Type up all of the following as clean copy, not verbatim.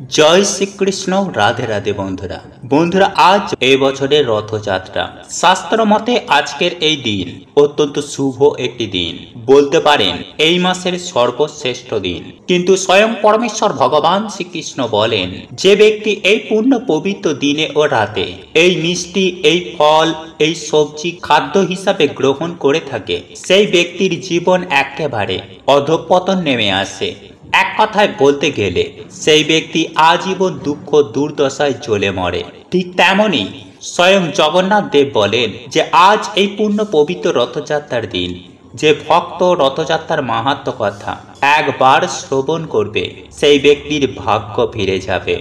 জয় শ্রীকৃষ্ণ। রাধে রাধে বন্ধুরা। বন্ধুরা, আজ এই বছরের রথযাত্রা। শাস্ত্র মতে আজকের এই দিন অত্যন্ত শুভ একটি দিন, বলতে পারেন এই মাসের সর্বশ্রেষ্ঠ দিন। কিন্তু স্বয়ং পরমেশ্বর ভগবান শ্রীকৃষ্ণ বলেন, যে ব্যক্তি এই পূর্ণ পবিত্র দিনে ও রাতে এই মিষ্টি, এই ফল, এই সবজি খাদ্য হিসাবে গ্রহণ করে থাকে, সেই ব্যক্তির জীবন একেবারে অধঃপতন নেমে আসে। এক কথায় বলতে গেলে সেই ব্যক্তি আজীবন দুঃখ দুর্দশায় জ্বলে মরে। ঠিক তেমনই স্বয়ং জগন্নাথ দেব বলেন যে আজ এই পূর্ণ পবিত্র রথযাত্রার দিন, যে ভক্ত রথযাত্রার মাহাত্ম্য কথা একবার শ্রবণ করবে, সেই ব্যক্তির ভাগ্য ফিরে যাবে।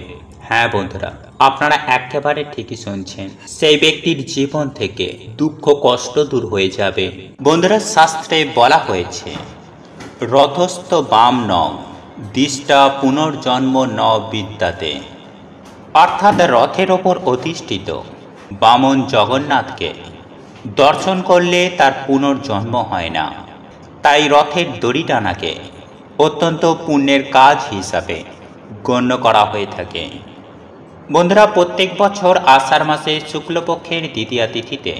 হ্যাঁ বন্ধুরা, আপনারা একেবারে ঠিকই শুনছেন, সেই ব্যক্তির জীবন থেকে দুঃখ কষ্ট দূর হয়ে যাবে। বন্ধুরা, শাস্ত্রে বলা হয়েছে, রথস্থ বাম ন দিষ্টা পুনর্জন্ম ন বিদ্যাতে, অর্থাৎ রথের ওপর অধিষ্ঠিত বামন জগন্নাথকে দর্শন করলে তার পুনর্জন্ম হয় না। তাই রথের দড়ি টানাকে অত্যন্ত পুণ্যের কাজ হিসাবে গণ্য করা হয়ে থাকে। বন্ধুরা, প্রত্যেক বছর আষাঢ় মাসের শুক্লপক্ষের দ্বিতীয়া তিথিতে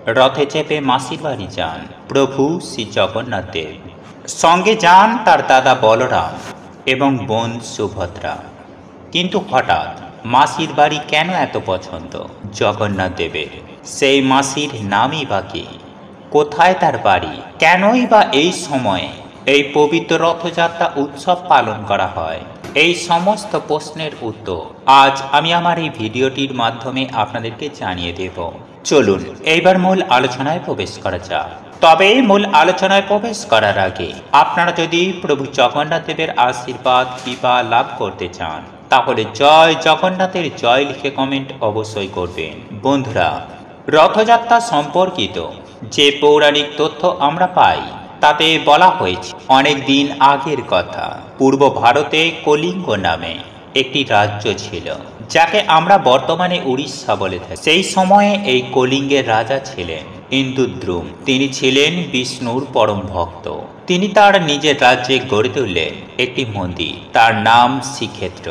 রথে চেপে মাসির বাড়ি যান প্রভু শ্রী জগন্নাথ দেব। সঙ্গে যান তার দাদা বলরাম এবং বোন সুভদ্রা। কিন্তু হঠাৎ মাসির বাড়ি কেন এত পছন্দ জগন্নাথ দেবের? সেই মাসির নামই বা কি? কোথায় তার বাড়ি? কেনই বা এই সময়ে এই পবিত্র রথযাত্রা উৎসব পালন করা হয়? এই সমস্ত প্রশ্নের উত্তর আজ আমি আমার এই ভিডিওটির মাধ্যমে আপনাদেরকে জানিয়ে দেব। চলুন এইবার মূল আলোচনায় প্রবেশ করা যাক। তবে মূল আলোচনায় প্রবেশ করার আগে আপনারা যদি প্রভু জগন্নাথ দেবের আশীর্বাদ কৃপা লাভ করতে চান, তাহলে জয় জগন্নাথের জয় লিখে কমেন্ট অবশ্যই করবেন। বন্ধুরা, রথযাত্রা সম্পর্কিত যে পৌরাণিক তথ্য আমরা পাই তাতে বলা হয়েছে, অনেক দিন আগের কথা, পূর্ব ভারতে কলিঙ্গ নামে একটি রাজ্য ছিল, যাকে আমরা বর্তমানে উড়িষ্যা বলে থাকি। সেই সময়ে এই কলিঙ্গের রাজা ছিলেন ইন্দ্রদ্যুম্ন। তিনি ছিলেন বিষ্ণুর পরম ভক্ত। তিনি তার নিজের রাজ্যে গড়ে তুললেন একটি মন্দির, তার নাম শ্রীক্ষেত্র,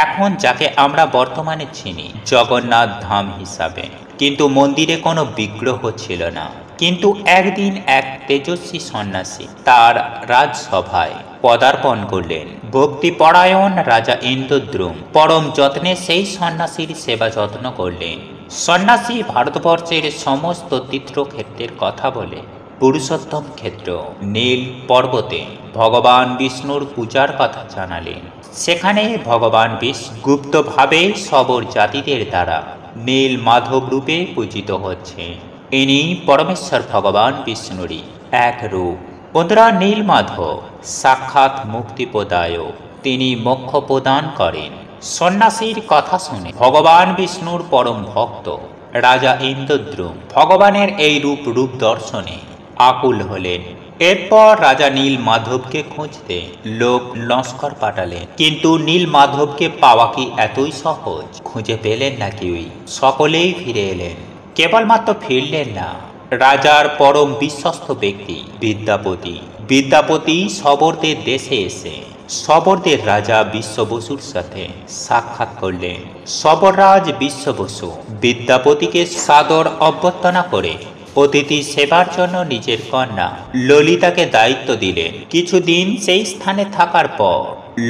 এখন যাকে আমরা বর্তমানে চিনি জগন্নাথ ধাম হিসাবে। কিন্তু মন্দিরে কোনো বিগ্রহ ছিল না। কিন্তু একদিন এক তেজস্বী সন্ন্যাসী তার রাজসভায় পদার্পণ করলেন। ভক্তিপরায়ণ রাজা ইন্দ্রদ্যুম্ন পরম যত্নে সেই সন্ন্যাসীর সেবা যত্ন করলেন। সন্ন্যাসী ভারতবর্ষের সমস্ত তীর্থক্ষেত্রের কথা বলে পুরুষোত্তম ক্ষেত্র নীল পর্বতে ভগবান বিষ্ণুর পূজার কথা জানালেন। সেখানে ভগবান বিষ্ণু গুপ্তভাবে সবর জাতিদের দ্বারা নীল মাধব রূপে পূজিত হচ্ছে। ইনি পরমেশ্বর ভগবান বিষ্ণুরই এক রূপ। বন্ধুরা, নীল মাধব সাক্ষাৎ মুক্তিপ্রদায়ক, তিনি মোক্ষ প্রদান করেন। সন্ন্যাসীর কথা শুনে ভগবান বিষ্ণুর পরম ভক্ত রাজা ইন্দ্রদ্যুম্ন ভগবানের এই রূপ দর্শনে আকুল হলেন। এরপর রাজা নীল মাধবকে খুঁজতে লোক লস্কর পাঠালেন। কিন্তু নীল মাধবকে পাওয়া কি এতই সহজ? খুঁজে পেলেন না কেউই। সকলেই ফিরে এলেন। কেবলমাত্র ফিরলেন না রাজার পরম বিশ্বস্ত ব্যক্তি বিদ্যাপতি। বিদ্যাপতি সবরদের দেশে এসে সবরদের রাজা বিশ্ব বসুর সাথে সাক্ষাৎ করলেন। সবররাজ বিশ্ব বসু বিদ্যাপতিকে সাদর অভ্যর্থনা করে অতিথি সেবার জন্য নিজের কন্যা ললিতাকে দায়িত্ব দিলেন। কিছুদিন সেই স্থানে থাকার পর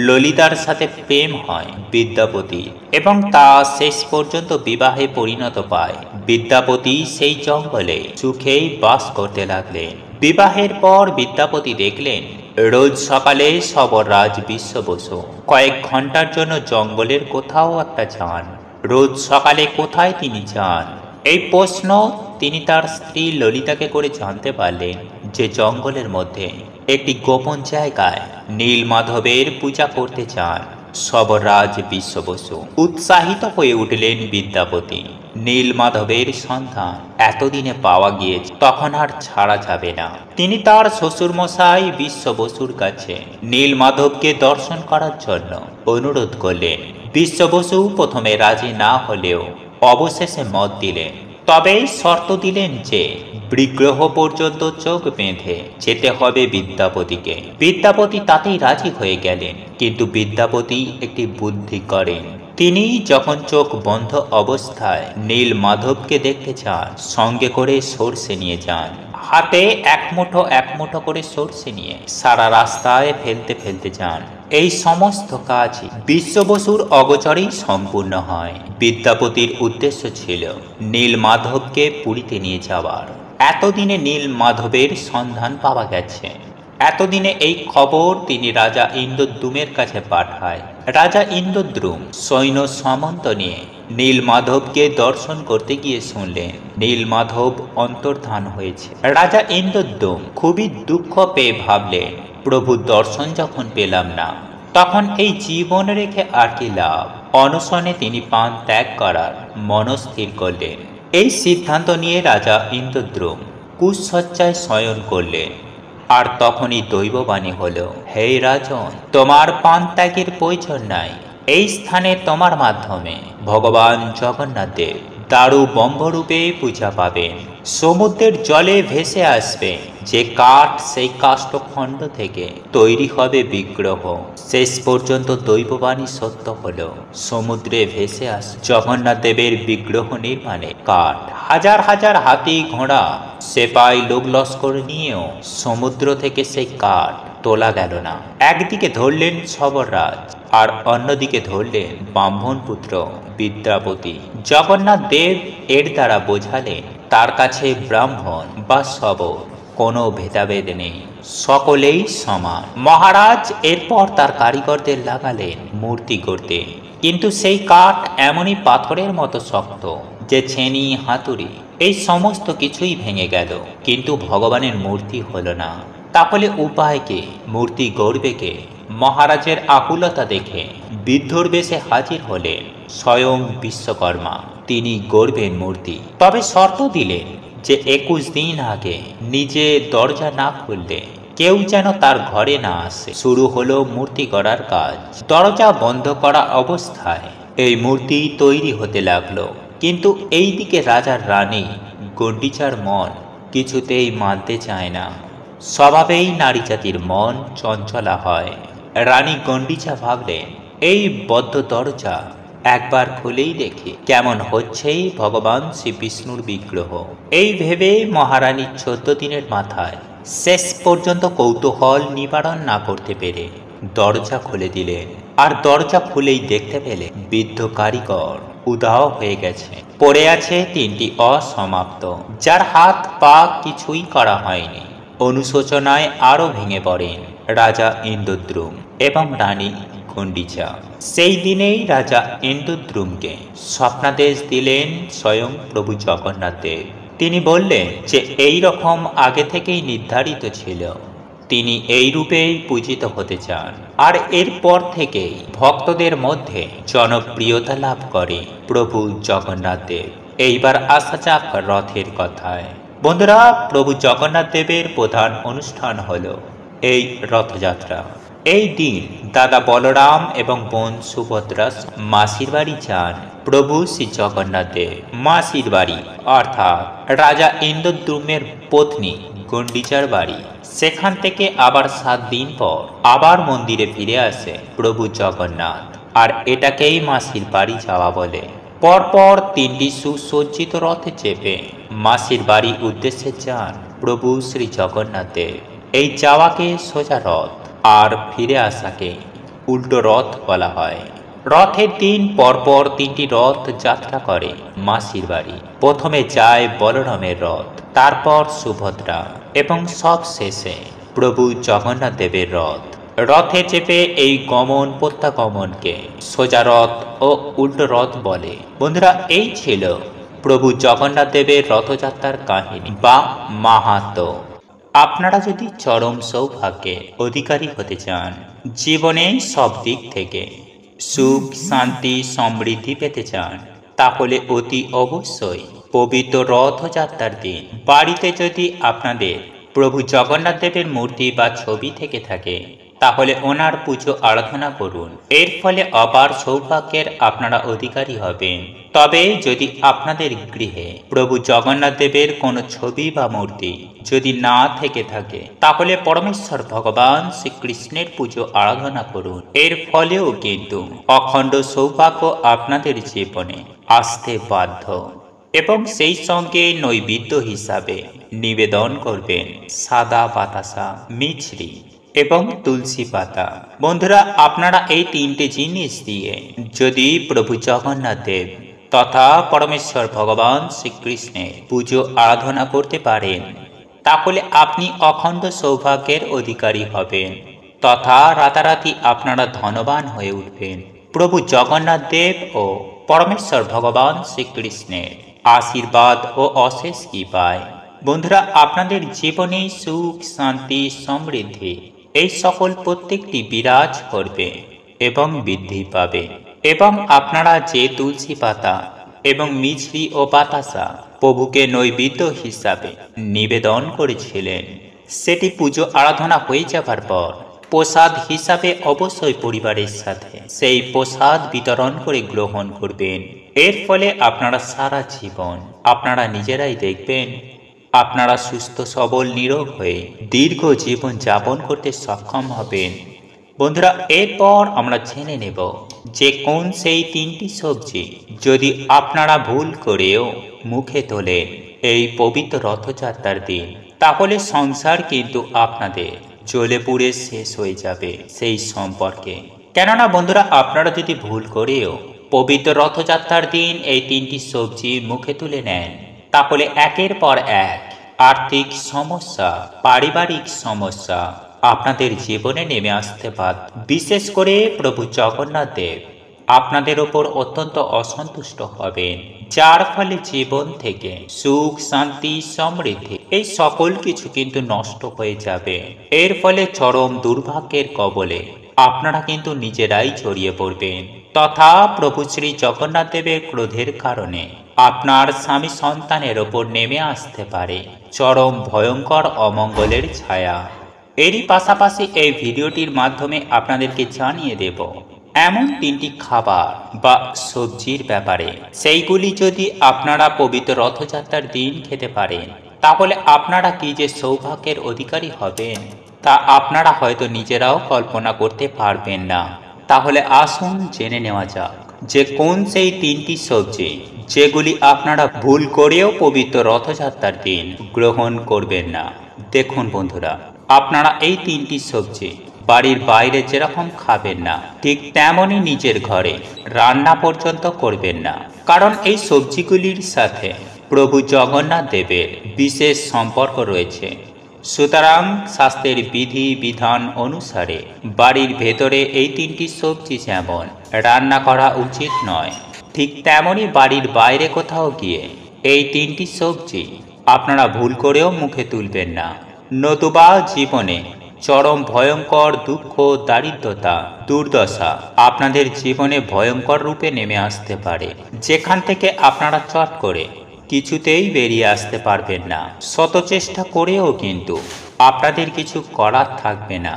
ললিতার সাথে প্রেম হয় বিদ্যাপতি এবং তা শেষ পর্যন্ত বিবাহে পরিণত পায়। বিদ্যাপতি সেই জঙ্গলে সুখেই বাস করতে লাগলেন। বিবাহের পর বিদ্যাপতি দেখলেন রোজ সকালে সবররাজ বিশ্ব বসু কয়েক ঘন্টার জন্য জঙ্গলের কোথাও একটা যান। রোজ সকালে কোথায় তিনি যান, এই প্রশ্ন তিনি তার স্ত্রী ললিতাকে করে জানতে পারলেন যে জঙ্গলের মধ্যে একটি গোপন জায়গায় নীল মাধবের পূজা করতে চান সবররাজ বিশ্ব বসু। উৎসাহিত হয়ে উঠলেন বিদ্যাপতি। নীল মাধবের সন্ধান এতদিনে পাওয়া গিয়েছে, তখন আর ছাড়া যাবে না। তিনি তার শ্বশুরমশাই বিশ্ব বসুর কাছে নীল মাধবকে দর্শন করার জন্য অনুরোধ করলেন। বিশ্ব বসু প্রথমে রাজি না হলেও অবশেষে মত দিলেন তবে শর্ত দিলেন যে বিগ্রহ পর্যন্ত চোখ বেঁধে যেতে হবে বিদ্যাপতিকে। বিদ্যাপতি তাতেই রাজি হয়ে গেলেন, কিন্তু বিদ্যাপতি একটি বুদ্ধি করেন। তিনি যখন চোখ বন্ধ অবস্থায় নীল মাধবকে দেখতে চান, সঙ্গে করে সর্ষে নিয়ে যান। হাতে এক মুঠো করে সর্ষে নিয়ে সারা রাস্তায় ফেলতে ফেলতে যান। এই সমস্ত কাজ বিশ্ব বসুর অগোচরেই সম্পূর্ণ হয়। বিদ্যাপতির উদ্দেশ্য ছিল নীল মাধবকে পুরীতে নিয়ে যাওয়ার। এতদিনে নীল মাধবের সন্ধান পাওয়া গেছে। এতদিনে এই খবর তিনি রাজা ইন্দ্রদ্যুমের কাছে পাঠায়। রাজা ইন্দ্রদ্যুম সৈন্য সামন্ত নিয়ে নীল মাধবকে দর্শন করতে গিয়ে শুনলেন নীল মাধব অন্তর্ধান হয়েছে। রাজা ইন্দ্রদ্যুম খুবই দুঃখ পেয়ে ভাবলেন, প্রভুর দর্শন যখন পেলাম না, তখন এই জীবন রেখে আর কি লাভ। অনশনে তিনি পান ত্যাগ করার মনস্থির করলেন। এই সিদ্ধান্ত নিয়ে রাজা ইন্দ্রদ্যুম কুশসজ্জায় শয়ন করলেন। আর তখনই দৈববাণী হল, হে রাজন, তোমার পান ত্যাগের প্রয়োজন নাই। এই স্থানে তোমার মাধ্যমে ভগবান জগন্নাথ দেব দারু বম্বরূপে পূজা পাবেন। সমুদ্রের জলে ভেসে আসবে যে কাঠ, সেই কাষ্ঠখণ্ড থেকে তৈরি হবে বিগ্রহ। শেষ পর্যন্ত দৈববাণী সত্য হল। সমুদ্রে ভেসে আস জগন্নাথ দেবের বিগ্রহ নির্মাণে কাঠ, হাজার হাজার হাতি ঘোড়া সেপাই লোক লস্কর নিয়েও সমুদ্র থেকে সেই কাঠ তোলা গেল না। একদিকে ধরলেন সবররাজ, আর অন্যদিকে ধরলেন ব্রাহ্মণ পুত্র বিদ্যাপতি। জগন্নাথ দেব এর দ্বারা বোঝালেন তার কাছে ব্রাহ্মণ বা সবর কোনো ভেদাভেদ নেই, সকলেই সমান। মহারাজ এরপর তার কারিগরদের লাগালেন মূর্তি গড়তে, কিন্তু সেই কাঠ এমনই পাথরের মতো শক্ত যে ছেনি হাতুড়ি এই সমস্ত কিছুই ভেঙে গেল, কিন্তু ভগবানের মূর্তি হলো না। তাহলে উপায় কি? মূর্তি গড়বে কে? মহারাজের আকুলতা দেখে বিদ্ধর বেশে হাজির হলেন স্বয়ং বিশ্বকর্মা। তিনি গড়বেন মূর্তি, তবে শর্ত দিলেন যে 21 দিন আগে নিজে দরজা না খুললে কেউ যেন তার ঘরে না আসে। শুরু হলো মূর্তি গড়ার কাজ। দরজা বন্ধ করা অবস্থায় এই মূর্তি তৈরি হতে লাগলো। কিন্তু এই দিকে রাজার রানী গণ্ডিচার মন কিছুতেই মানতে চায় না। স্বভাবেই নারী জাতির মন চঞ্চলা হয়। রানী গণ্ডিচা ভাবলেন, এই বদ্ধ দরজা একবার খুলেই দেখি কেমন হচ্ছে ভগবান শ্রী বিষ্ণুর বিগ্রহ। এই ভেবে মহারানী 14 দিনের মাথায় শেষ পর্যন্ত কৌতূহল নিবারণ না করতে পেরে দরজা খুলে দিলেন। আর দরজা খুলেই দেখতে পেলেন বৃদ্ধ কারিগর উধাও হয়ে গেছে। পড়ে আছে 3টি অসমাপ্ত, যার হাত পা কিছুই করা হয়নি। অনুশোচনায় আরো ভেঙে পড়েন রাজা ইন্দ্রদ্যুম এবং রানী গণ্ডিচা। সেই দিনেই রাজা ইন্দ্রদ্যুমকে স্বপ্নাদেশ দিলেন স্বয়ং প্রভু জগন্নাথ দেব। তিনি বললেন যে এই রকম আগে থেকেই নির্ধারিত ছিল, তিনি এই রূপেই পূজিত হতে চান। আর এরপর থেকেই ভক্তদের মধ্যে জনপ্রিয়তা লাভ করে প্রভু জগন্নাথ দেব। এইবার আসা যাক রথের কথায়। বন্ধুরা, প্রভু জগন্নাথ দেবের প্রধান অনুষ্ঠান হলো এই রথযাত্রা। এই দিন দাদা বলরাম এবং বোন সুভদ্রা মাসির বাড়ি যান প্রভু শ্রী জগন্নাথ দেব। মাসির বাড়ি অর্থাৎ রাজা ইন্দ্রদ্যুমের পত্নী গণ্ডিচার বাড়ি। সেখান থেকে আবার 7 দিন পর আবার মন্দিরে ফিরে আসে প্রভু জগন্নাথ, আর এটাকেই মাসির বাড়ি যাওয়া বলে। পরপর 3টি সুসজ্জিত রথে চেপে মাসির বাড়ি উদ্দেশ্যে যান প্রভু শ্রী জগন্নাথ দেব। এই যাওয়াকে সোজা রথ, আর ফিরে আসাকে উল্টো রথ বলা হয়। রথের দিন পরপর 3টি রথ যাত্রা করে মাসির বাড়ি। প্রথমে যায় বলরামের রথ, তারপর সুভদ্রা এবং সব শেষে প্রভু জগন্নাথ দেবের রথ। রথে চেপে এই গমন প্রত্যাগমনকে সোজা রথ ও উল্টো রথ বলে। বন্ধুরা, এই ছিল প্রভু জগন্নাথ দেবের রথযাত্রার কাহিনী বা মাহাত্ম্য। আপনারা যদি চরম সৌভাগ্যের অধিকারী হতে চান, জীবনে সব দিক থেকে সুখ শান্তি সমৃদ্ধি পেতে চান, তাহলে অতি অবশ্যই পবিত্র রথযাত্রার দিন বাড়িতে যদি আপনাদের প্রভু জগন্নাথ দেবের মূর্তি বা ছবি থেকে থাকে, তাহলে ওনার পুজো আরাধনা করুন। এর ফলে অপার সৌভাগ্যের আপনারা অধিকারী হবেন। তবে যদি আপনাদের গৃহে প্রভু জগন্নাথ দেবের কোনো ছবি বা মূর্তি যদি না থেকে থাকে, তাহলে পরমেশ্বর ভগবান শ্রীকৃষ্ণের পুজো আরাধনা করুন। এর ফলেও কিন্তু অখণ্ড সৌভাগ্য আপনাদের জীবনে আসতে বাধ্য। এবং সেই সঙ্গে নৈবেদ্য হিসাবে নিবেদন করবেন সাদা বাতাসা, মিছরি এবং তুলসী পাতা। বন্ধুরা, আপনারা এই তিনটে জিনিস দিয়ে যদি প্রভু জগন্নাথ দেব তথা পরমেশ্বর ভগবান শ্রীকৃষ্ণের পুজো আরাধনা করতে পারেন, তাহলে আপনি অখণ্ড সৌভাগ্যের অধিকারী হবেন তথা রাতারাতি আপনারা ধনবান হয়ে উঠবেন। প্রভু জগন্নাথ দেব ও পরমেশ্বর ভগবান শ্রীকৃষ্ণের আশীর্বাদ ও অশেষ কৃপায় বন্ধুরা আপনাদের জীবনে সুখ, শান্তি, সমৃদ্ধি এই সকল প্রত্যেকটি বিরাজ করবে এবং বৃদ্ধি পাবে। এবং আপনারা যে তুলসী পাতা এবং মিছরি ও বাতাসা প্রভুকে নৈবেদ্য হিসাবে নিবেদন করেছিলেন, সেটি পুজো আরাধনা হয়ে যাবার পর প্রসাদ হিসাবে অবশ্যই পরিবারের সাথে সেই প্রসাদ বিতরণ করে গ্রহণ করবেন। এর ফলে আপনারা সারা জীবন আপনারা নিজেরাই দেখবেন আপনারা সুস্থ সবল নিরোগ হয়ে দীর্ঘ জীবন যাপন করতে সক্ষম হবেন। বন্ধুরা, এরপর আমরা জেনে নেব যে কোন সেই তিনটি সবজি যদি আপনারা ভুল করেও মুখে তোলেন এই পবিত্র রথযাত্রার দিন, তাহলে সংসার কিন্তু আপনাদের জ্বলে পুড়ে শেষ হয়ে যাবে সেই সম্পর্কে। কেননা বন্ধুরা, আপনারা যদি ভুল করেও পবিত্র রথযাত্রার দিন এই তিনটি সবজি মুখে তুলে নেন, তাহলে একের পর এক আর্থিক সমস্যা, পারিবারিক সমস্যা আপনাদের জীবনে নেমে আসতে বাধ্য। বিশেষ করে প্রভু জগন্নাথ দেব আপনাদের ওপর অত্যন্ত অসন্তুষ্ট হবেন, যার ফলে জীবন থেকে সুখ, শান্তি, সমৃদ্ধি এই সকল কিছু কিন্তু নষ্ট হয়ে যাবে। এর ফলে চরম দুর্ভাগ্যের কবলে আপনারা কিন্তু নিজেরাই জড়িয়ে পড়বেন তথা প্রভু শ্রী জগন্নাথ দেবের ক্রোধের কারণে আপনার স্বামী সন্তানের ওপর নেমে আসতে পারে চরম ভয়ঙ্কর অমঙ্গলের ছায়া। এরই পাশাপাশি এই ভিডিওটির মাধ্যমে আপনাদেরকে জানিয়ে দেব এমন তিনটি খাবার বা সবজির ব্যাপারে, সেইগুলি যদি আপনারা পবিত্র রথযাত্রার দিন খেতে পারেন, তাহলে আপনারা কি যে সৌভাগ্যের অধিকারী হবেন তা আপনারা হয়তো নিজেরাও কল্পনা করতে পারবেন না। তাহলে আসুন জেনে নেওয়া যাক যে কোন সেই তিনটি সবজি যেগুলি আপনারা ভুল করেও পবিত্র রথযাত্রার দিন গ্রহণ করবেন না। দেখুন বন্ধুরা, আপনারা এই তিনটি সবজি বাড়ির বাইরে যেরকম খাবেন না, ঠিক তেমনই নিজের ঘরে রান্না পর্যন্ত করবেন না। কারণ এই সবজিগুলির সাথে প্রভু জগন্নাথ দেবের বিশেষ সম্পর্ক রয়েছে। সুতরাং শাস্ত্রের বিধি বিধান অনুসারে বাড়ির ভেতরে এই তিনটি সবজি যেমন রান্না করা উচিত নয়, ঠিক তেমনই বাড়ির বাইরে কোথাও গিয়ে এই তিনটি সবজি আপনারা ভুল করেও মুখে তুলবেন না। নতুবা জীবনে চরম ভয়ঙ্কর দুঃখ, দারিদ্রতা, দুর্দশা আপনাদের জীবনে ভয়ঙ্কর রূপে নেমে আসতে পারে, যেখান থেকে আপনারা চট করে কিছুতেই বেরিয়ে আসতে পারবেন না। শত চেষ্টা করেও কিন্তু আপনাদের কিছু করার থাকবে না।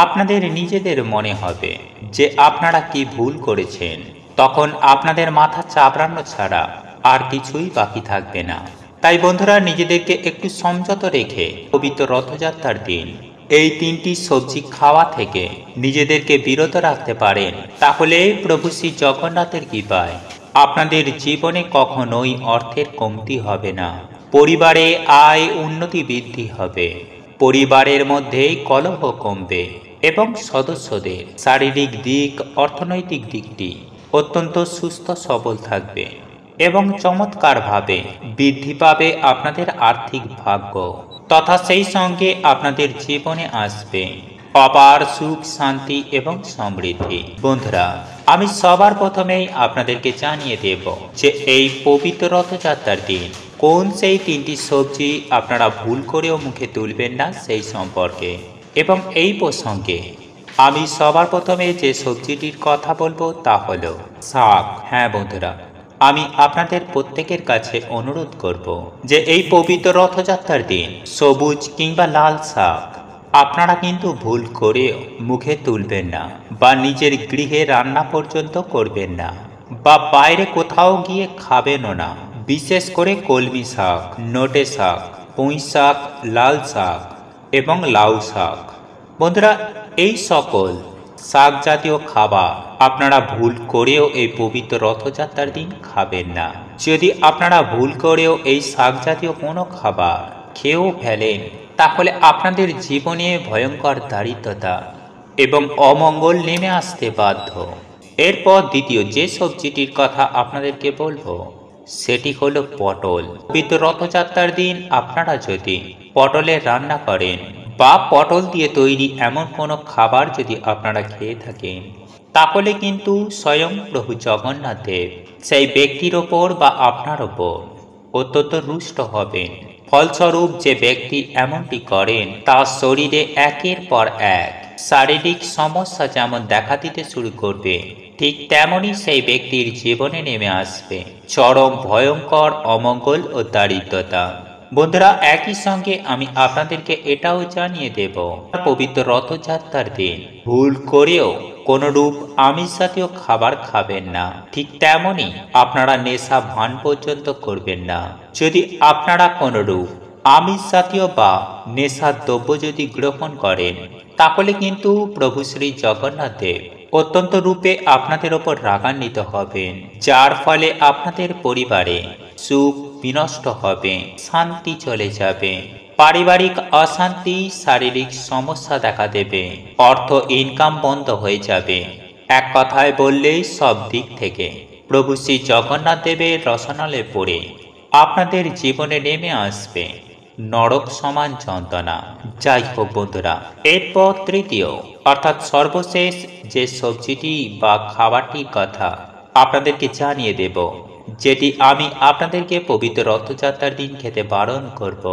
আপনাদের নিজেদের মনে হবে যে আপনারা কি ভুল করেছেন, তখন আপনাদের মাথা চাপড়ানো ছাড়া আর কিছুই বাকি থাকবে না। তাই বন্ধুরা, নিজেদেরকে একটু সংযত রেখে পবিত্র রথযাত্রার দিন এই তিনটি সবজি খাওয়া থেকে নিজেদেরকে বিরত রাখতে পারেন, তাহলে প্রভু শ্রী জগন্নাথের কৃপায় আপনাদের জীবনে কখনোই অর্থের কমতি হবে না, পরিবারে আয় উন্নতি বৃদ্ধি হবে, পরিবারের মধ্যে কলহ কমবে এবং সদস্যদের শারীরিক দিক, অর্থনৈতিক দিকটি অত্যন্ত সুস্থ সবল থাকবে এবং চমৎকারভাবে বৃদ্ধি পাবে আপনাদের আর্থিক ভাগ্য তথা সেই সঙ্গে আপনাদের জীবনে আসবে অপার সুখ, শান্তি এবং সমৃদ্ধি। বন্ধুরা, আমি সবার প্রথমেই আপনাদেরকে জানিয়ে দেব যে এই পবিত্র রথযাত্রার দিন কোন সেই তিনটি সবজি আপনারা ভুল করেও মুখে তুলবেন না সেই সম্পর্কে। এবং এই প্রসঙ্গে আমি সবার প্রথমে যে সবজিটির কথা বলবো তা হলো শাক। হ্যাঁ বন্ধুরা, আমি আপনাদের প্রত্যেকের কাছে অনুরোধ করব যে এই পবিত্র রথযাত্রার দিন সবুজ কিংবা লাল শাক আপনারা কিন্তু ভুল করে মুখে তুলবেন না বা নিজের গৃহে রান্না পর্যন্ত করবেন না বা বাইরে কোথাও গিয়ে খাবেনও না। বিশেষ করে কলমি শাক, নোটে শাক, পুঁই শাক, লাল শাক এবং লাউ শাক। বন্ধুরা, এই সকল শাক জাতীয় খাবার আপনারা ভুল করেও এই পবিত্র রথযাত্রার দিন খাবেন না। যদি আপনারা ভুল করেও এই শাক জাতীয় কোনো খাবার খেয়েও ফেলেন, তাহলে আপনাদের জীবনে ভয়ঙ্কর দারিদ্রতা এবং অমঙ্গল নেমে আসতে বাধ্য। এরপর দ্বিতীয় যে সবজিটির কথা আপনাদেরকে বলবো, সেটি হলো পটল। পবিত্র রথযাত্রার দিন আপনারা যদি পটলের রান্না করেন বা পটল দিয়ে তৈরি এমন কোনো খাবার যদি আপনারা খেয়ে থাকেন, তাহলে কিন্তু স্বয়ং প্রভু জগন্নাথ দেব সেই ব্যক্তির ওপর বা আপনার ওপর অত্যন্ত রুষ্ট হবেন। ফলস্বরূপ যে ব্যক্তি এমনটি করেন তার শরীরে একের পর এক শারীরিক সমস্যা যেমন দেখা দিতে শুরু করবে, ঠিক তেমনই সেই ব্যক্তির জীবনে নেমে আসবে চরম ভয়ঙ্কর অমঙ্গল ও দারিদ্রতা। বন্ধুরা, একই সঙ্গে আমি আপনাদেরকে এটাও জানিয়ে দেব, পবিত্র রথযাত্রার দিন ভুল করেও কোনরূপ আমিষ জাতীয় খাবার খাবেন না। ঠিক তেমনই আপনারা নেশা ভান পর্যন্ত করবেন না। যদি আপনারা কোনরূপ আমিষ জাতীয় বা নেশার দ্রব্য যদি গ্রহণ করেন, তাহলে কিন্তু প্রভু শ্রী জগন্নাথ দেব অত্যন্ত রূপে আপনাদের ওপর রাগান্বিত হবেন, যার ফলে আপনাদের পরিবারে সুখ বিনষ্ট হবে, শান্তি চলে যাবে, পারিবারিক অশান্তি, শারীরিক সমস্যা দেখা দেবে, অর্থ ইনকাম বন্ধ হয়ে যাবে। এক কথায় বললেই সব দিক থেকে প্রভু শ্রী জগন্নাথ দেবের রসনালে পড়ে আপনাদের জীবনে নেমে আসবে নরক সমান যন্ত্রণা। যাই হোক বন্ধুরা, এরপর তৃতীয় অর্থাৎ সর্বশেষ যে সবজিটি বা খাবারটির কথা আপনাদেরকে জানিয়ে দেব, যেটি আমি আপনাদেরকে পবিত্র রথযাত্রার দিন খেতে বারণ করব,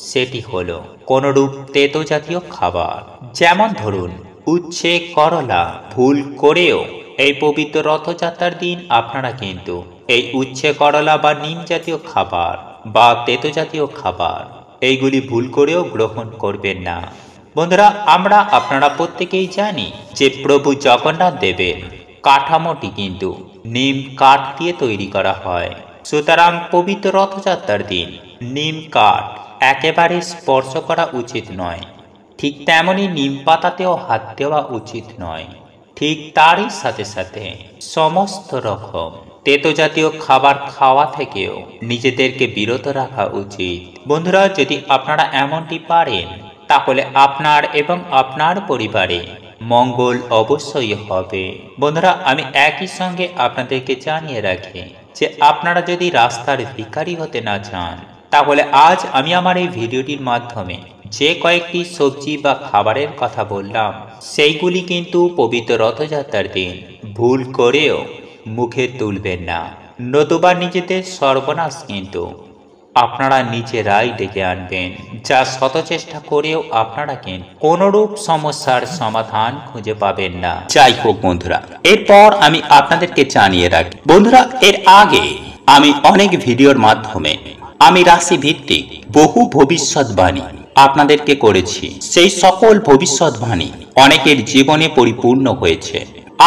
সেটি হলো কোনরূপ তেতো জাতীয় খাবার। যেমন ধরুন উচ্ছে, করলা। ভুল করেও এই পবিত্র রথযাত্রার দিন আপনারা কিন্তু এই উচ্ছে, করলা বা নিম জাতীয় খাবার বা তেতো জাতীয় খাবার এইগুলি ভুল করেও গ্রহণ করবেন না। বন্ধুরা, আপনারা প্রত্যেকেই জানি যে প্রভু জগন্নাথ দেবের কাঠামোটি কিন্তু নিম কাঠ দিয়ে তৈরি করা হয়। সুতরাং পবিত্র রথযাত্রার দিন নিম কাঠ একেবারে স্পর্শ করা উচিত নয়। ঠিক তেমনি নিম পাতাতেও হাত দেওয়া উচিত নয়। ঠিক তারই সাথে সাথে সমস্ত রকম তেতো জাতীয় খাবার খাওয়া থেকেও নিজেদেরকে বিরত রাখা উচিত। বন্ধুরা, যদি আপনারা এমনটি পারেন, তাহলে আপনার এবং আপনার পরিবারে মঙ্গল অবশ্যই হবে। বন্ধুরা, আমি একই সঙ্গে আপনাদেরকে জানিয়ে রাখি যে আপনারা যদি রাস্তার ভিখারি হতে না চান, তাহলে আজ আমি আমার এই ভিডিওটির মাধ্যমে যে কয়েকটি সবজি বা খাবারের কথা বললাম, সেইগুলি কিন্তু পবিত্র রথযাত্রার দিন ভুল করেও মুখে তুলবেন না, নতুবা নিজেদের সর্বনাশ কিন্তু আপনারা নিজেরাই ডেকে আনবেন, যা শত চেষ্টা করেও আপনারা কিন্তু কোনরূপ সমস্যার সমাধান খুঁজে পাবেন না। যাই হোক বন্ধুরা, এরপর আমি আপনাদেরকে জানিয়ে রাখি, বন্ধুরা, এর আগে আমি অনেক ভিডিওর মাধ্যমে আমি রাশি ভিত্তিক বহু ভবিষ্যৎবাণী আপনাদেরকে করেছি। সেই সকল ভবিষ্যৎবাণী অনেকের জীবনে পরিপূর্ণ হয়েছে।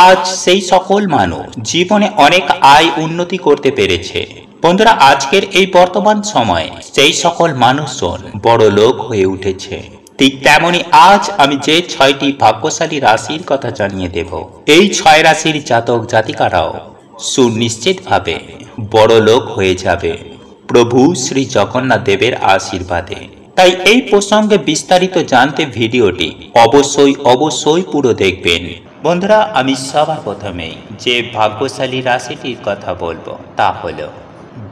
আজ সেই সকল মানুষ জীবনে অনেক আয় উন্নতি করতে পেরেছে। বন্ধুরা, আজকের এই বর্তমান সময়ে সেই সকল মানুষজন বড় লোক হয়ে উঠেছে। ঠিক তেমনি আজ আমি যে 6টি ভাগ্যশালী রাশির কথা জানিয়ে দেব, এই 6 রাশির জাতক জাতিকারাও সুনিশ্চিতভাবে বড় লোক হয়ে যাবে প্রভু শ্রী জগন্নাথ দেবের আশীর্বাদে। তাই এই প্রসঙ্গে বিস্তারিত জানতে ভিডিওটি অবশ্যই পুরো দেখবেন। বন্ধুরা, আমি সবার প্রথমে যে ভাগ্যশালী রাশিটির কথা বলবো তা হলো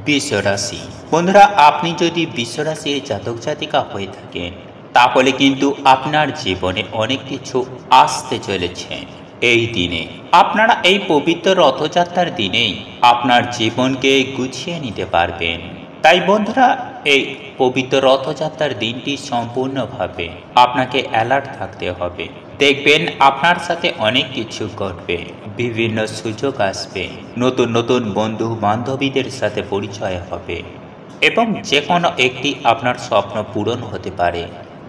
বৃষ রাশি। বন্ধুরা, আপনি যদি বৃষ রাশির জাতক জাতিকা হয়ে থাকেন, তাহলে কিন্তু আপনার জীবনে অনেক কিছু আসতে চলেছে। এই দিনে আপনারা এই পবিত্র রথযাত্রার দিনেই আপনার জীবনকে গুছিয়ে নিতে পারবেন। তাই বন্ধুরা, এই পবিত্র রথযাত্রার দিনটি সম্পূর্ণভাবে আপনাকে অ্যালার্ট থাকতে হবে। দেখবেন আপনার সাথে অনেক কিছু ঘটবে, বিভিন্ন সুযোগ আসবে, নতুন নতুন বন্ধু বান্ধবীদের সাথে পরিচয় হবে এবং যে কোনো একটি আপনার স্বপ্ন পূরণ হতে পারে।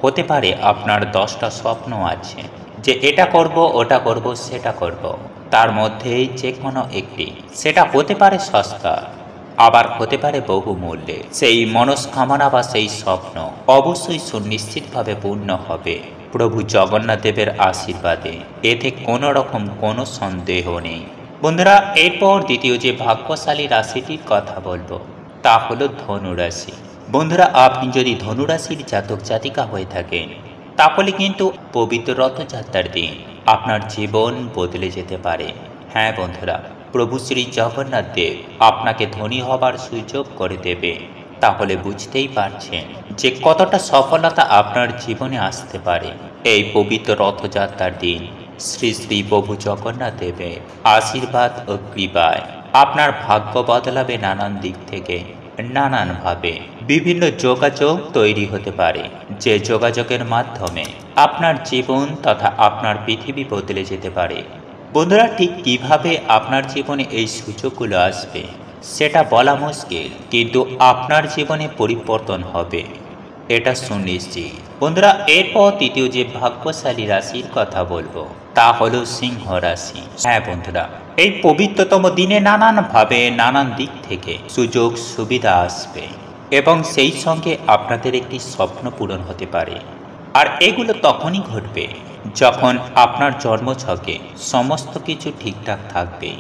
হতে পারে আপনার 10টা স্বপ্ন আছে, যে এটা করব, ওটা করব, সেটা করব, তার মধ্যেই যে কোনো একটি, সেটা হতে পারে সস্তা, আবার হতে পারে বহুমূল্যে। সেই মনস্কামনা বা সেই স্বপ্ন অবশ্যই সুনিশ্চিতভাবে পূর্ণ হবে প্রভু জগন্নাথ দেবের আশীর্বাদে, এতে কোনো রকম কোনো সন্দেহ নেই। বন্ধুরা, এরপর দ্বিতীয় যে ভাগ্যশালী রাশিটির কথা বলবো তা হলো ধনুরাশি। বন্ধুরা, আপনি যদি ধনুরাশির জাতক জাতিকা হয়ে থাকেন, তাহলে কিন্তু পবিত্র রথযাত্রার দিন আপনার জীবন বদলে যেতে পারে। হ্যাঁ বন্ধুরা, প্রভু শ্রী জগন্নাথ দেব আপনাকে ধনী হবার সুযোগ করে দেবে। তাহলে বুঝতেই পারছেন যে কতটা সফলতা আপনার জীবনে আসতে পারে এই পবিত্র রথযাত্রার দিন। শ্রী শ্রী প্রভু জগন্নাথ দেবের আশীর্বাদ ও কৃপায় আপনার ভাগ্য বদলাবে নানান দিক থেকে, নানানভাবে বিভিন্ন যোগাযোগ তৈরি হতে পারে, যে যোগাযোগের মাধ্যমে আপনার জীবন তথা আপনার পৃথিবী বদলে যেতে পারে। বন্ধুরা, ঠিক কিভাবে আপনার জীবনে এই সুযোগগুলো আসবে সেটা বলা মুশকিল, কিন্তু আপনার জীবনে পরিবর্তন হবে, এটা সুনিশ্চিত। বন্ধুরা, এরপর তৃতীয় যে ভাগ্যশালী রাশির কথা বলবো তা হলো সিংহ রাশি। হ্যাঁ বন্ধুরা, এই পবিত্রতম দিনে নানানভাবে নানান দিক থেকে সুযোগ সুবিধা আসবে এবং সেই সঙ্গে আপনাদের একটি স্বপ্ন পূরণ হতে পারে। আর এগুলো তখনই ঘটবে যখন আপনার জন্মছকে সমস্ত কিছু ঠিকঠাক থাকবে।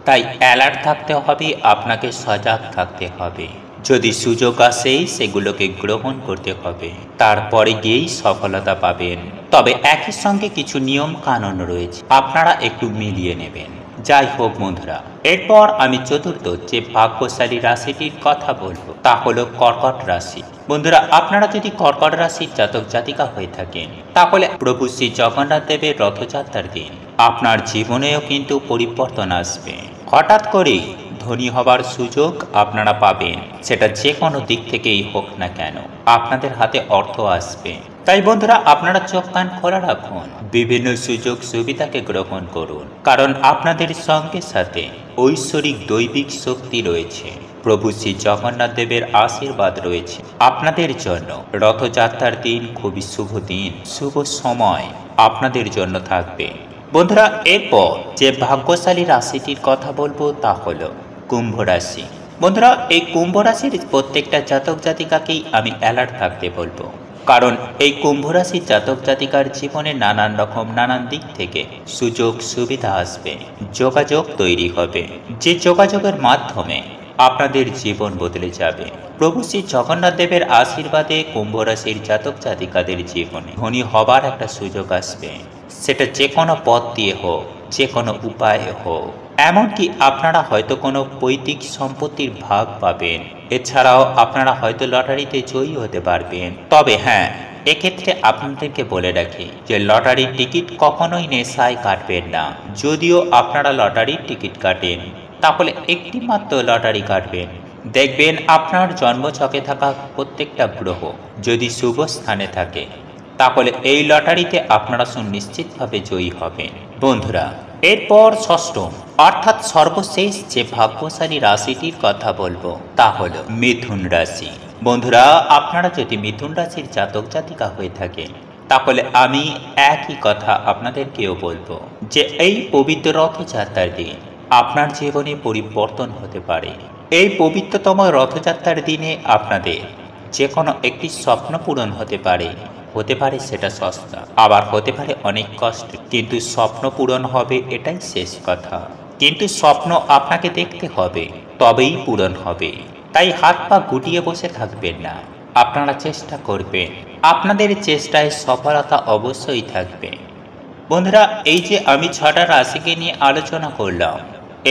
তাই অ্যালার্ট থাকতে হবে, আপনাকে সজাগ থাকতে হবে। যদি সুযোগ আসে সেগুলোকে গ্রহণ করতে হবে, তারপরে গিয়েই সফলতা পাবেন। তবে একই সঙ্গে কিছু নিয়ম কানুন রয়েছে, আপনারা একটু মিলিয়ে নেবেন। যাই হোক বন্ধুরা, এরপর আমি চতুর্থ যে ভাগ্যশালী রাশিটির কথা বলবো তা হলো কর্কট রাশি। বন্ধুরা, আপনারা যদি কর্কট রাশির জাতক জাতিকা হয়ে থাকেন, তাহলে প্রভু শ্রী জগন্নাথ দেবের রথযাত্রার দিন আপনার জীবনেও কিন্তু পরিবর্তন আসবে। হঠাৎ করেই ধনী হবার সুযোগ আপনারা পাবেন, সেটা যে কোনো দিক থেকেই হোক না কেন আপনাদের হাতে অর্থ আসবে। তাই বন্ধুরা, আপনারা চোখ কান খোলা রাখুন, বিভিন্ন সুযোগ সুবিধাকে গ্রহণ করুন, কারণ আপনাদের সঙ্গে সাথে ঐশ্বরিক দৈবিক শক্তি রয়েছে। প্রভু শ্রী জগন্নাথ দেবের আশীর্বাদ রয়েছে আপনাদের জন্য। রথযাত্রার দিন খুবই শুভ দিন, শুভ সময় আপনাদের জন্য থাকবে। বন্ধুরা, এরপর যে ভাগ্যশালী রাশিটির কথা বলবো তা হলো কুম্ভ রাশি। বন্ধুরা, এই কুম্ভ রাশির প্রত্যেকটা জাতক জাতিকাকেই আমি অ্যালার্ট থাকতে বলবো, কারণ এই কুম্ভ রাশির জাতক জাতিকার জীবনে নানান রকম নানান দিক থেকে সুযোগ সুবিধা আসবে, যোগাযোগ তৈরি হবে, যে যোগাযোগের মাধ্যমে আপনাদের জীবন বদলে যাবে। প্রভু শ্রী জগন্নাথ দেবের আশীর্বাদে কুম্ভ রাশির জাতক জাতিকাদের জীবনে ধনী হবার একটা সুযোগ আসবে, সেটা যে কোনো পথ দিয়ে হোক, যে কোনো উপায়ে হোক। এমনকি আপনারা হয়তো কোনো পৈতৃক সম্পত্তির ভাগ পাবেন, এছাড়াও আপনারা হয়তো লটারিতে জয়ী হতে পারবেন। তবে হ্যাঁ, এক্ষেত্রে আপনাদেরকে বলে রাখি যে লটারির টিকিট কখনোই নেশায় কাটবেন না। যদিও আপনারা লটারির টিকিট কাটেন, তাহলে একটি মাত্র লটারি কাটবেন। দেখবেন আপনার জন্মছকে থাকা প্রত্যেকটা গ্রহ যদি শুভ স্থানে থাকে, তাহলে এই লটারিতে আপনারা সুনিশ্চিতভাবে জয়ী হবেন। বন্ধুরা, এরপর ষষ্ঠম অর্থাৎ সর্বশেষ যে ভাগ্যশালী রাশিটির কথা বলবো তা হলো মিথুন রাশি। বন্ধুরা, আপনারা যদি মিথুন রাশির জাতক জাতিকা হয়ে থাকেন, তাহলে আমি একই কথা আপনাদেরকেও বলবো যে এই পবিত্র রথযাত্রার দিন আপনার জীবনে পরিবর্তন হতে পারে। এই পবিত্রতম রথযাত্রার দিনে আপনাদের যে কোনো একটি স্বপ্ন পূরণ হতে পারে, হতে পারে সেটা সস্তা, আবার হতে পারে অনেক কষ্ট, কিন্তু স্বপ্ন পূরণ হবে, এটাই শেষ কথা। কিন্তু স্বপ্ন আপনাকে দেখতে হবে, তবেই পূরণ হবে। তাই হাত পা গুটিয়ে বসে থাকবেন না, আপনারা চেষ্টা করবেন, আপনাদের চেষ্টায় সফলতা অবশ্যই থাকবে। বন্ধুরা, এই যে আমি 6টা রাশিকে নিয়ে আলোচনা করলাম,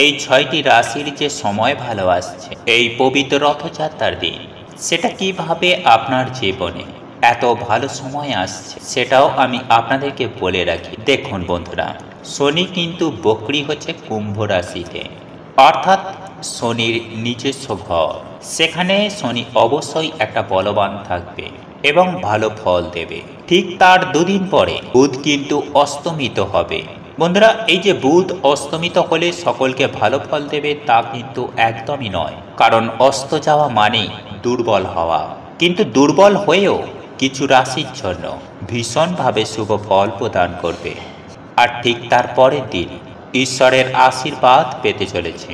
এই 6টি রাশির যে সময় ভালো আসছে এই পবিত্র রথযাত্রার দিন, সেটা কিভাবে আপনার জীবনে এত ভালো সময় আসছে সেটাও আমি আপনাদেরকে বলে রাখি। দেখুন বন্ধুরা, শনি কিন্তু বকরি হচ্ছে কুম্ভ রাশিতে, অর্থাৎ শনির নিজস্ব ঘর। সেখানে শনি অবশ্যই একটা বলবান থাকবে এবং ভালো ফল দেবে। ঠিক তার দুদিন পরে বুধ কিন্তু অস্তমিত হবে। বন্ধুরা, এই যে বুধ অস্তমিত হলে সকলকে ভালো ফল দেবে তা কিন্তু একদমই নয়, কারণ অস্ত যাওয়া মানেই দুর্বল হওয়া। কিন্তু দুর্বল হয়েও কিছু রাশির জন্য ভীষণভাবে শুভ ফল প্রদান করবে। আর ঠিক তার পরের দিন ঈশ্বরের আশীর্বাদ পেতে চলেছে,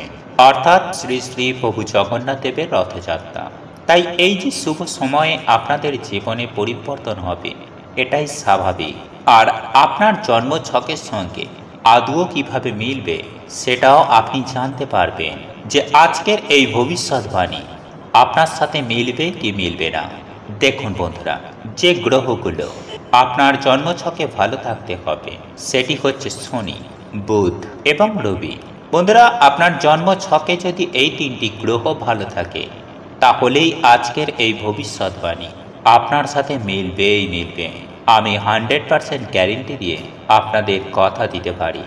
অর্থাৎ শ্রী শ্রী প্রভু জগন্নাথ দেবের রথযাত্রা। তাই এই যে শুভ সময়ে আপনাদের জীবনে পরিবর্তন হবে, এটাই স্বাভাবিক। আর আপনার জন্ম ছকের সঙ্গে আদৌ কিভাবে মিলবে সেটাও আপনি জানতে পারবেন যে আজকের এই ভবিষ্যৎবাণী আপনার সাথে মিলবে কি মিলবে না। দেখুন বন্ধুরা, যে গ্রহগুলো আপনার জন্মছকে ভালো থাকতে হবে সেটি হচ্ছে শনি, বুধ এবং রবি। বন্ধুরা, আপনার জন্ম ছকে যদি এই তিনটি গ্রহ ভালো থাকে তাহলেই আজকের এই ভবিষ্যৎবাণী আপনার সাথে মিলবেই মিলবে। আমি 100% গ্যারেন্টি দিয়ে আপনাদের কথা দিতে পারি।